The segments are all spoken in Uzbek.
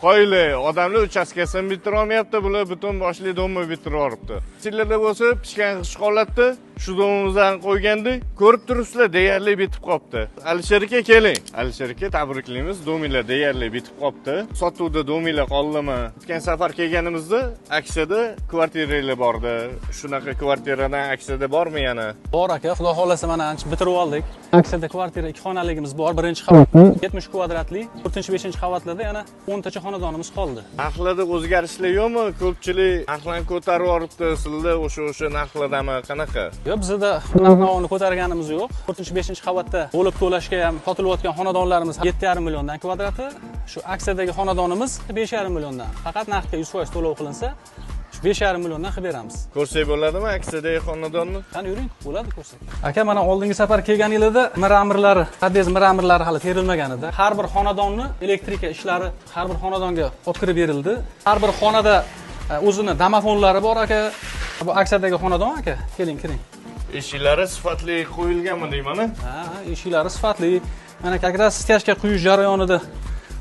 Qo'yli odamlar uchastkasini bitira olmayapti, bular butun boshli domni bitirib yuboribdi. Sizlarda bo'lsa, pishgan qish holatda shu domimizdan qo'ygandik, ko'rib turibsizlar, deyarli bitib qopti. Alisher aka keling. Alisher aka tabriklaymiz, dominglar deyarli bitib qopti. Sotuvda dominglar qoldimi? O'tgan safar kelganimizda aksiyada kvartiralar bordi. Shunaqa kvartiradan aksiyada bormi yana? Bor aka, xudo xolasa mana ancha bitirib oldik. Aksiyada kvartira 2 xonaligimiz bor, birinchi qavatda 70 kvadratli, 4-5 qavatlarda yana 10 tacha xonadonimiz qoldi. Narxlarda o'zgarishlar yo'qmi? Ko'pchilik narxlarni ko'tarib yuboribdi. Sizlar o'sha narxlardami qanaqa? Yo'q, bizda narx-navoni ko'targanimiz yo'q. 4-5 qavatda bo'lib to'lashga ham sotilayotgan xonadonlarimiz 7,5 milliondan kvadrati, shu aksiyadagi xonadonimiz 5,5 milliondan. Faqat narxga 100% to'lov qilinsa, 5,5 milliondan qilib beramiz. Ko'rsak bo'ladimi aksiyadagi xonadonni? Qani yuring, bo'ladi ko'rsak. Aka, mana oldingi safar kelgan yilda miramirlari, pod'ezd miramirlari hali terilmagan edi. Har bir xonadonni elektrika ishlari har bir xonadonga o'tkirib berildi. Har bir xonada o'zini domofonlari bor aka. Bu aksiyadagi xonadon aka. Keling, kiring. Eshiklari sifatli qo'yilganmi deyman? Ha, eshiklari sifatli. Mana kakras styajka quyish jarayonida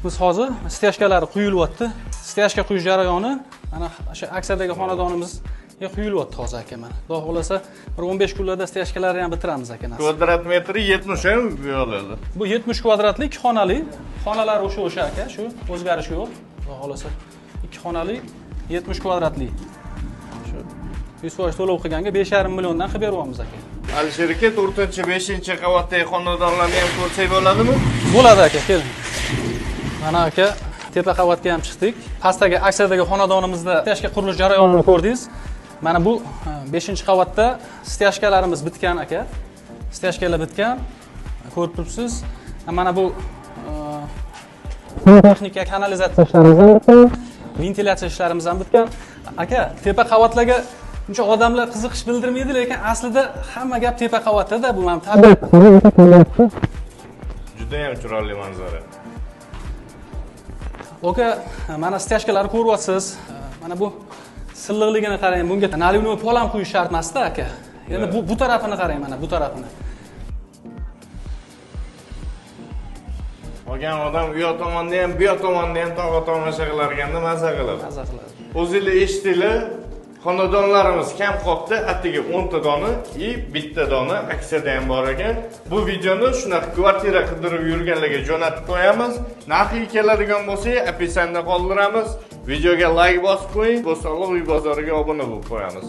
biz hozir styajkalari quyilyapti. Styajka quyish jarayoni mana o'sha aksiyadagi xonadonimizga quyilyapti hozir aka mana. Xudo xolasa 15 kunlarda styajkalarni ham bitiramiz aka. Kvadrat metri 70 ham bo'ladi. Bu 70 kvadratli 2 xonali. Xonalar o'sha aka, shu o'zgarish yo'q. Xudo xolasa 2 xonali 70 kvadratli. Shu 100% to'lov qilganga 5,5 milliondan qilib beryapmiz aka. Alisher aka 4-5-qavatdagi xonadonlarni ham ko'rsak bo'ladimi? Bo'ladi aka, keling. Mana aka, tepa qavatga ham chiqdik. Pastdagi aksiyadagi xonadonimizda styajka qurilish jarayonini ko'rdingiz. Mana bu 5-qavatda styajkalarimiz bitgan aka. Styajkalar bitgan. Ko'rib turibsiz. Mana bu texnika kanalizatsiya ishlarimiz ham bitgan. Ventilyatsiya ishlarimiz ham bitgan. Aka, tepa qavatlarga uncha odamlar qiziqish bildirmaydi, lekin aslida hamma gap tepa qavatda-da, bu ham tabiat. Juda ham chiroyli manzara. Aka, mana styajkalarni ko'ryapsiz. Mana bu silliqligini qarang. Bunga nalyunoy pol ham quyish shart emas-da aka. Endi bu tarafini qarang, mana bu tarafini. Olgan odam u yoq tomonda ham, bu yoq tomonda ham tog'a tomosha qilarganda maza qiladi. Maza qiladi. O'zingizlar eshitdinglar, xonadonlarimiz kam qoldi, atigi 10 ta dona, bitta dona aksiyada ham bor ekan. Bu videoni shunaqa kvartira qidirib yurganlarga jo'natib qo'yamiz. Narxi keladigan bo'lsa, opisiyaga qoldiramiz. Videoga like bosib qo'ying, Bo'stonliq uy bozoriga obuna bo'lib qo'yamiz.